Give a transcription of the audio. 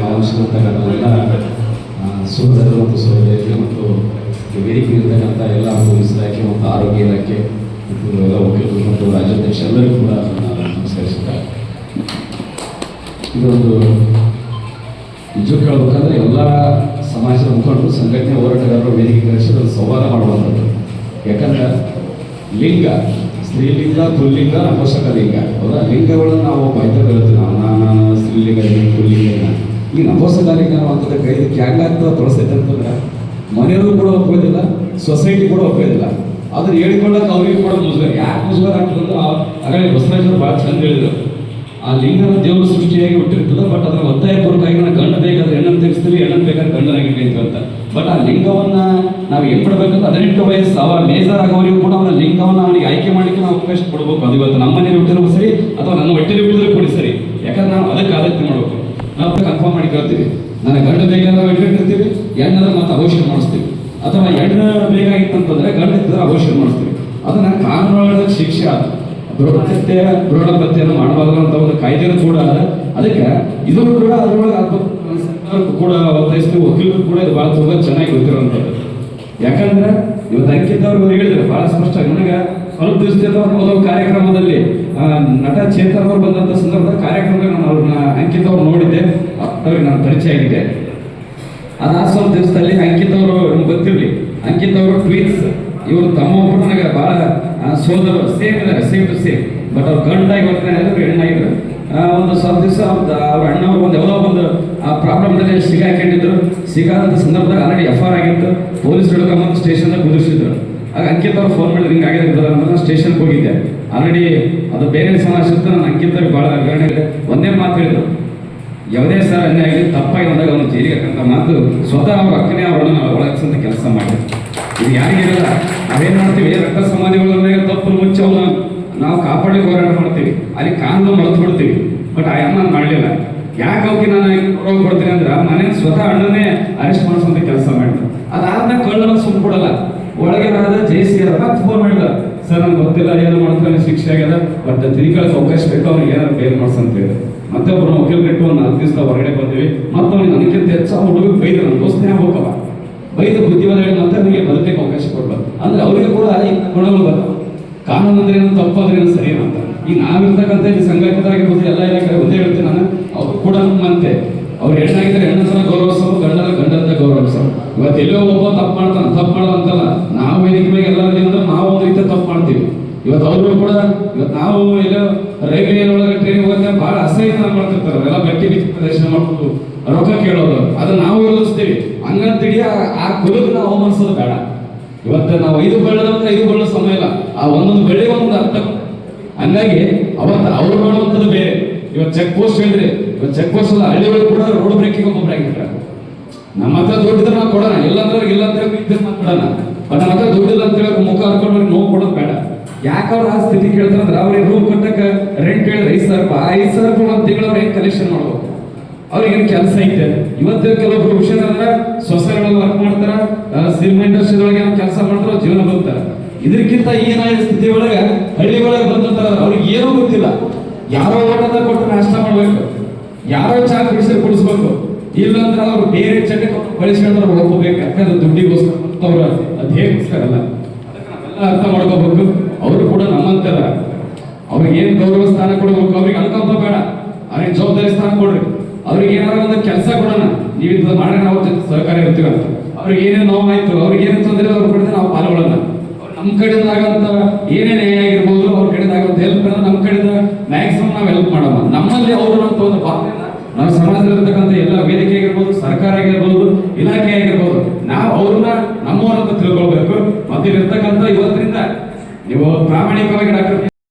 ಅವಶ್ಯಕತೆಗಳನ್ನೆಲ್ಲ ಸೋದರರು ಮತ್ತು ಸಹೋದರಿಗೆ ಮತ್ತು ವೇದಿಕೆ ಇರತಕ್ಕಂಥ ಎಲ್ಲ ಪೊಲೀಸ್ ಇಲಾಖೆ ಮತ್ತು ಆರೋಗ್ಯ ಇಲಾಖೆ ಮತ್ತು ಎಲ್ಲ ವಕೀಲರು ಮತ್ತು ರಾಜ್ಯಾಧ್ಯಕ್ಷ ಎಲ್ಲರಿಗೂ ಕೂಡ ನಮಸ್ಕರಿಸುತ್ತಾರೆ. ಇದೊಂದು ನಿಜ ಕೇಳಬೇಕಂದ್ರೆ ಎಲ್ಲ ಸಮಾಜದ ಮುಖಂಡರು ಸಂಘಟನೆ ಹೋರಾಟಗಾರರು ವೇದಿಕೆ ಕರೆಸಿ ಅದನ್ನು ಸಂವಾದ ಮಾಡುವಂಥದ್ದು. ಯಾಕಂದ್ರೆ ಲಿಂಗ, ಸ್ತ್ರೀಲಿಂಗ, ಪುಲ್ಲಿಂಗ, ನಪುಂಸಕ ಲಿಂಗ, ಹೌದಾ? ಲಿಂಗಗಳನ್ನು ನಾವು ಬಾಯ್ತಾ ಹೇಳ್ತೀವಿ. ನಾನು ಸ್ತ್ರೀಲಿಂಗ, ಪುಲ್ಲಿಂಗ, ಈ ನಪುಂಸಕ ಲಿಂಗ ಅನ್ನುವಂಥದ್ದು ಕೈದಕ್ಕೆ ಹೆಂಗಾಗ್ತದೆ ತೊಳಸೈತೆ ಅಂತಂದ್ರೆ ಮನೆಯವರು ಕೂಡ ಒಪ್ಪೋದಿಲ್ಲ, ಸೊಸೈಟಿ ಕೂಡ ಒಪ್ಪೋದಿಲ್ಲ. ಅದನ್ನು ಹೇಳಿಕೊಳ್ಳಕ್ಕೆ ಅವ್ರಿಗೆ ಕೂಡ ಮುಜುಗರ. ಯಾಕೆ ಮುಜುಗರ ಆಗ್ತದಂದ್ರೆ ಹಾಗಾಗಿ ಬಸವರಾಜರು ಭಾಳ ಚಂದ ಹೇಳಿದರು, ಆ ಲಿಂಗನ ದೇವರು ಸೃಷ್ಟಿಯಾಗಿ ಹುಟ್ಟಿರ್ತದೆ. ಬಟ್ ಅದನ್ನು ಒತ್ತಾಯಪೂರ್ವಕವಾಗಿ ನಾವು ಗಂಡ ಬೇಕಾದ್ರೆ ಹೆಣ್ಣನ್ನು ತೆಗೆಸ್ತೀವಿ, ಹೆಣ್ಣನ್ನು ಬೇಕಾದ್ರೆ ಗಂಡನಾಗಿರ್ತೀವಿ ಅಂತ. ಬಟ್ ಆ ಲಿಂಗವನ್ನು ನಾವು ಏನು ಮಾಡಬೇಕಂತ 18 ವಯಸ್ಸು ಅವ ಮೇಜರ್ ಆಗೋವರೆಗೂ ಕೂಡ ಅವನ ಲಿಂಗವನ್ನು ಅವನಿಗೆ ಆಯ್ಕೆ ಮಾಡಲಿಕ್ಕೆ ನಾವು ಅವಕಾಶ ಕೊಡಬೇಕು. ಅದು ಇವತ್ತು ನಮ್ಮ ಮನೇಲಿ ಹುಟ್ಟಿದ್ರು ಸರಿ ಅಥವಾ ನನ್ನ ಹೊಟ್ಟೆಲಿ ಹುಟ್ಟಿದ್ರು ಕೂಡ ಸರಿ. ಯಾಕಂದ್ರೆ ನಾವು ಅದಕ್ಕೆ ಆಲೋಚನೆ ಮಾಡಬೇಕು. ನಾವು ಕನ್ಫರ್ಮ್ ಮಾಡಿ ಕೇಳ್ತೀವಿ, ನನಗೆ ಗಂಡ ಬೇಕಾದ್ರೆ ಇಟ್ಕೊಂಡಿರ್ತೀವಿ, ಹೆಣ್ಣಂದ್ರೆ ಮತ್ತೆ ಅವಶ್ಯ ಮಾಡಿಸ್ತೀವಿ. ಅಥವಾ ಹೆಣ್ಣು ಬೇಕಾಗಿತ್ತಂತಂದ್ರೆ ಗಂಡ ಇದ್ದರೆ ಅವಶ್ಯ ಮಾಡಿಸ್ತೀವಿ. ಅದನ್ನು ಕಾನೂನೊಳಗೆ ಶಿಕ್ಷೆ ಆದ ಭ್ರೂಣಹತ್ಯೆಯನ್ನು ಮಾಡಬಾರ್ದು ಅಂತ ಒಂದು ಕಾಯ್ದೆನೂ ಕೂಡ ಅದ. ಅದಕ್ಕೆ ಇದು ಕೂಡ ಅದರೊಳಗೆ ಸರ್ಕಾರಕ್ಕೂ ಕೂಡ ಒತ್ತಾಯಿಸ್ತೀವಿ, ವಕೀಲರು ಕೂಡ ಇದು ಭಾಳ ತುಂಬ ಚೆನ್ನಾಗಿ ಗೊತ್ತಿರುವಂಥದ್ದು. ಯಾಕಂದ್ರೆ ಇವತ್ತು ಅಂಕಿತವ್ರು ಹೇಳಿದ್ರು ಭಾಳ ಸ್ಪಷ್ಟ. ನನಗೆ ಸ್ವಲ್ಪ ದಿವಸದಿಂದ ಒಂದು ಕಾರ್ಯಕ್ರಮದಲ್ಲಿ ನಟ ಚೇತನ್ ಅವರು ಬಂದಂಥ ಸಂದರ್ಭದ ಕಾರ್ಯಕ್ರಮದಲ್ಲಿ ನಾನು ಅವ್ರನ್ನ ಅಂಕಿತವ್ರು ನೋಡಿದ್ದೆ, ಅವ್ರಿಗೆ ನಾನು ಪರಿಚಯ ಆಗಿದೆ. ಅದಾದ ಸ್ವಲ್ಪ ದಿವಸದಲ್ಲಿ ಅಂಕಿತವ್ರು ಗೊತ್ತಿರಲಿ, ಅಂಕಿತವ್ರು ಟ್ವೀನ್ಸ್, ಇವರು ತಮ್ಮ ಒಬ್ಬರು ನನಗೆ ಭಾಳ ಸೋದರರು ಸೇಮ್ ಇದ್ದಾರೆ, ಸೇಮ್ ಟು ಸೇಮ್. ಬಟ್ ಅವ್ರು ಗಂಡಾಗಿ ವರ್ತನೆ ಆಗಿದ್ರು, ಹೆಣ್ಣಾಗಿದ್ರು. ಒಂದು ಸ್ವಲ್ಪ ದಿವಸ ಅವ್ರ ಅಣ್ಣವ್ರು ಒಂದು ಯಾವುದೋ ಒಂದು ಪ್ರಾಬ್ಲಮ್ದಲ್ಲಿ ಸಿಗಾಕೊಂಡಿದ್ರು. ಸಿಗಾದಂಥ ಸಂದರ್ಭದಾಗ ಆಲ್ರೆಡಿ FIR ಆಗಿತ್ತು. ಪೊಲೀಸ್ ಹಿಡ್ಕೊಂಬಂದು ಸ್ಟೇಷನ್ದಾಗ ಕುದಿಸಿದ್ರು. ಆಗ ಅಂಕಿತ್ ಅವ್ರು ಫೋನ್ ಮಾಡಿದ್ರು, ಹಿಂಗೆ ಆಗಿದ್ರೆ ಅಂತ ಸ್ಟೇಷನ್ಗೆ ಹೋಗಿದ್ದೆ. ಆಲ್ರೆಡಿ ಅದು ಬೇರೆ ಸಮಸ್ಯೆ ಇತ್ತು. ನಾನು ಅಂಕಿತವ್ರಿಗೆ ಭಾಳ ಅಗ್ರಹಣ ಇದೆ. ಒಂದೇ ಮಾತು ಹೇಳಿದ್ರು, ಯಾವುದೇ ಸರ್ ಅನ್ಯಾಯ ಆಗಿ ತಪ್ಪಾಗಿ ಬಂದಾಗ ಅವನು ಜೈಲಿಗೆ ಹಾಕಂತ ಮಾತು ಸ್ವತಃ ಅವ್ರ ಅಕ್ಕನೇ ಅವ್ರನ್ನ ಒಳಗಿಸಂತ ಕೆಲಸ ಮಾಡಿ. ಇದು ಯಾರಿಗಿರಲ್ಲ. ನಾವೇನು ಮಾಡ್ತೀವಿ, ರಕ್ತ ಸಮಾಧಿಗಳ ಮೇಲೆ ತಪ್ಪು ಮುಚ್ಚಿ ಅವನ್ನ ನಾವು ಕಾಪಾಡಲಿಕ್ಕೆ ಹೋರಾಟ ಮಾಡ್ತೀವಿ, ಅಲ್ಲಿ ಕಾನೂನು ಮರೆತು ಬಿಡ್ತೀವಿ. ಬಟ್ ಆ ಅಮ್ಮ ಮಾಡಲಿಲ್ಲ. ಯಾಕೆ ಅವ್ರಿಗೆ ನಾನು ರೋಗ ಕೊಡ್ತೀನಿ ಅಂದ್ರೆ ಮನೆ ಸ್ವತಃ ಅಣ್ಣನೇ ಅರೆಸ್ಟ್ ಮಾಡಿಸುವಂತ ಕೆಲಸ ಮಾಡಿದ್ರು. ಅದಾದ್ಮೇಲೆ ಕಳ್ಳನ ಸುಮ್ಮನೆ ಕೊಡಲ್ಲ. ಒಳಗೆ JCR ಮತ್ತೆ ಫೋನ್ ಮಾಡಿದ, ಸರ್ ನನ್ಗೆ ಗೊತ್ತಿಲ್ಲ, ಏನು ಮಾಡ್ತಾರೆ, ಶಿಕ್ಷೆ ಆಗ್ಯದ, ಬಟ್ ತಿರುಗಾಳಕ್ಕೆ ಅವಕಾಶ ಬೇಕು, ಅವ್ರಿಗೆ ಏನಾದ್ರು ಬೇರೆ ಮಾಡ್ಸಂತ ಹೇಳಿದ್ರು. ಮತ್ತೆ ಒಬ್ಬರು ವಕೀಲ್ ಕಟ್ಟು ಒಂದು 4 ದಿವಸ ಹೊರಗಡೆ ಬಂದಿವಿ. ಮತ್ತೆ ಅವ್ನಿಗೆ ನನಗಿಂತ ಹೆಚ್ಚು ಆ ಹುಡುಗ ಬೈದ, ನನ್ನ ದೋಸ್ತನೇ ಹೋಗವ ಬೈದ ಬುದ್ಧಿವಾದ ಹೇಳಿ ಮತ್ತೆ ಅವನಿಗೆ ಬದುಕಕ್ಕೆ ಅವಕಾಶ ಕೊಡ್ಬಾರ್ದು. ಅಂದ್ರೆ ಅವರಿಗೆ ಕೂಡ ಈ ಗುಣಗಳು ಬರ್ತಾವೆ. ಕಾನೂನು ಅಂದ್ರೆ ಏನು, ತಪ್ಪು ಅಂದ್ರೆ ಏನು, ಸರಿ ಅಂತ. ಈಗ ನಾವಿರ್ತಕ್ಕಂಥ ಈ ಸಂಘಟಿತರಾಗಿರ್ಬೋದು, ಎಲ್ಲ ಇಲಾಖೆ ಒಂದೇ ಹೇಳ್ತೀನಿ ನಾನು, ಅವ್ರು ಕೂಡ ನಮ್ಮಂತೆ. ಅವ್ರು ಹೆಣ್ಣಾಗಿದ್ರೆ ಹೆಣ್ಣಂತರ ಗೌರವಿಸೋದು, ಗಂಡನ ಗಂಡಂತ ಗೌರವಿಸೋದು. ಇವತ್ತು ಎಲ್ಲೋ ಒಬ್ಬ ತಪ್ಪು ಮಾಡ್ತಾನೆ, ತಪ್ಪು ಮಾಡೋದಂತಲ್ಲ. ನಾವು ವೇದಿಕೆ ಮೇಲೆ ಎಲ್ಲರೂ ಏನಂದ್ರೆ ನಾವು ಒಂದು ರೀತಿ ತಪ್ಪು ಮಾಡ್ತೀವಿ. ಇವತ್ತು ಅವರು ಕೂಡ ಇವತ್ತು ನಾವು ಎಲ್ಲೋ ರೈಲ್ವೆ ಒಳಗೆ ಟ್ರೈನ್ ಹೋಗುತ್ತೆ ಭಾಳ ಅಸಹ್ಯ ಮಾಡ್ತಿರ್ತಾರೆ. ಎಲ್ಲ ಬಟ್ಟೆ ಬಿಚ್ಚಿ ಪ್ರದರ್ಶನ ಮಾಡ್ಕೊಂಡು ರೊಕ್ಕ ಕೇಳೋದು, ಅದನ್ನ ನಾವು ವಿರೋಧಿಸ್ತೀವಿ. ಹಂಗಂತೇಳಿ ಆ ಕುಲಕ್ಕೆ ನಾವು ಅವಮಾನಿಸೋದು ಬೇಡ. ಇವತ್ತು ನಾವು 5 ಬೆಳ್ಳದಂದ್ರೆ 5 ಬೆಳ್ಳ ಸಮಯ ಇಲ್ಲ. ಆ ಒಂದೊಂದು ಬೆಳ್ಳಿ ಒಂದೊಂದು ಅರ್ಥ. ಹಂಗಾಗಿ ಅವತ್ತು ಅವ್ರು ಮಾಡುವಂಥದ್ದು ಬೇರೆ. ಇವತ್ತು ಚೆಕ್ ಪೋಸ್ಟ್ ಹೇಳಿದ್ರೆ, ಇವತ್ತು ಚೆಕ್ ಪೋಸ್ಟ್ ಅಲ್ಲ, ಹಳ್ಳಿಗಳು ಕೂಡ ರೋಡ್ ಬ್ರೇಕಿಂಗ್ ಒಬ್ಬೊಬ್ಬರು ಆಗಿರ್ತಾರೆ. ನಮ್ಮ ಹತ್ರ ದುಡ್ಡಿದ್ರೆ ನಾವು ಕೊಡೋಣ, ಇಲ್ಲಾಂದ್ರೆ ಇಲ್ಲ ಅಂತ ಕೊಡೋಣ. ಬಟ್ ನಮ್ಮ ಹತ್ರ ದುಡ್ಡಿಲ್ಲ ಅಂತ ಹೇಳಿ ಮುಖ ಹರ್ಕೊಂಡು ನೋವು ಕೊಡೋದು ಬೇಡ. ಯಾಕೆ ಅವ್ರು ಆ ಸ್ಥಿತಿ ಕೇಳ್ತಾರಂದ್ರೆ ಅವ್ರಿಗೆ ರೂಮ್ ಕಟ್ಟಕ್ಕೆ ರೆಂಟ್ ಹೇಳಿದ್ರೆ 5,000 ರೂಪಾಯಿ, 5,000 ರೂಪಾಯಿ ಒಂದು ತಿಂಗಳು ಅವ್ರು ಏನು ಕಲೆಕ್ಷನ್ ಮಾಡ್ಬೇಕು, ಅವ್ರಿಗೆ ಏನು ಕೆಲಸ ಐತೆ. ಇವತ್ತು ಕೆಲವೊಬ್ರು ವಿಷಯ ಅಂದ್ರೆ ಸೊಸೈಟಿಗಳಲ್ಲಿ ವರ್ಕ್ ಮಾಡ್ತಾರ, ಸಿನಿಮಾ ಇಂಡಸ್ಟ್ರಿದೊಳಗೆ ಏನೋ ಕೆಲಸ ಮಾಡ್ತಾರ, ಜೀವನ ಬದುಕ್ತಾರೆ. ಇದಕ್ಕಿಂತ ಏನಾದ ಸ್ಥಿತಿ ಒಳಗೆ ಹಳ್ಳಿ ಒಳಗೆ ಬಂದಂತಾರ, ಅವ್ರಿಗೆ ಏನೂ ಗೊತ್ತಿಲ್ಲ. ಯಾರೋ ಓಟದ ಕೊಟ್ಟು ನಾಷ್ಟ ಮಾಡ್ಬೇಕು, ಯಾರೋ ಚಾ ಕುಡಿಸ್ಬೇಕು, ಇಲ್ಲಾಂದ್ರೆ ಅವ್ರು ಬೇರೆ ಚಟಕ್ಕೆ ಬಳಸ್ಕೊಂಡ್ರೆ ಅವ್ರು ಒಪ್ಪಬೇಕು. ಯಾಕಂದ್ರೆ ದುಡ್ಡಿಗೋಸ್ಕರ ಅವ್ರು ಅದು ಹೇಗೋಸ್ಕರಲ್ಲ. ಅದಕ್ಕೆ ನಾವೆಲ್ಲ ಅರ್ಥ ಮಾಡ್ಕೋಬೇಕು. ಅವರು ಕೂಡ ನಮ್ಮಂತರ, ಅವ್ರಿಗೆ ಏನು ಗೌರವ ಸ್ಥಾನ ಕೊಡಬೇಕು, ಅವ್ರಿಗೆ ಅನ್ಕೊಂತ ಬೇಡ, ಅವ್ರಿಗೆ ಜವಾಬ್ದಾರಿ ಸ್ಥಾನ ಕೊಡ್ರಿ. ಅವ್ರಿಗೆ ಏನಾದ್ರು ಒಂದು ಕೆಲಸ ಕೊಡೋಣ, ನೀವು ಮಾಡೋಣ, ನಾವು ಜೊತೆ ಸಹಕಾರ ಇರ್ತೀವಿ ಅಂತ. ಅವ್ರಿಗೆ ಏನೇನು ನೋವಾಯ್ತು, ಅವ್ರಿಗೆ ಏನೇನು ತೊಂದರೆ, ಅವ್ರ ಕಡೆ ನಾವು ಪಾಲ್ಗೊಳ್ಳೋಣ. ನಮ್ಮ ಕಡೆಯಿಂದ ಆಗಂತ ಏನೇ ನ್ಯಾಯ ಆಗಿರ್ಬೋದು, ಅವ್ರ ಕಡೆಯಿಂದ ಆಗುವಂತ ಹೆಲ್ಪ್ ನಮ್ಮ ಕಡೆಯಿಂದ ಮ್ಯಾಕ್ಸಿಮಮ್ ನಾವು ಹೆಲ್ಪ್ ಮಾಡೋಣ. ನಮ್ಮಲ್ಲಿ ಅವರು ಅಂತ ಒಂದು ನಾವು ಸಮಾಜದಲ್ಲಿರ್ತಕ್ಕಂಥ ಎಲ್ಲ ವೇದಿಕೆ ಆಗಿರ್ಬೋದು, ಸರ್ಕಾರ ಆಗಿರ್ಬೋದು, ಇಲಾಖೆ ಆಗಿರ್ಬೋದು, ನಾವು ಅವ್ರನ್ನ ನಮ್ಮವರಂತ ತಿಳ್ಕೊಳ್ಬೇಕು. ಮತ್ತೆ ಇರ್ತಕ್ಕಂಥ ಇವತ್ತಿನಿಂದ ನೀವು ಪ್ರಾಮಾಣಿಕವಾಗಿ ಡಾಕ್ಟರ್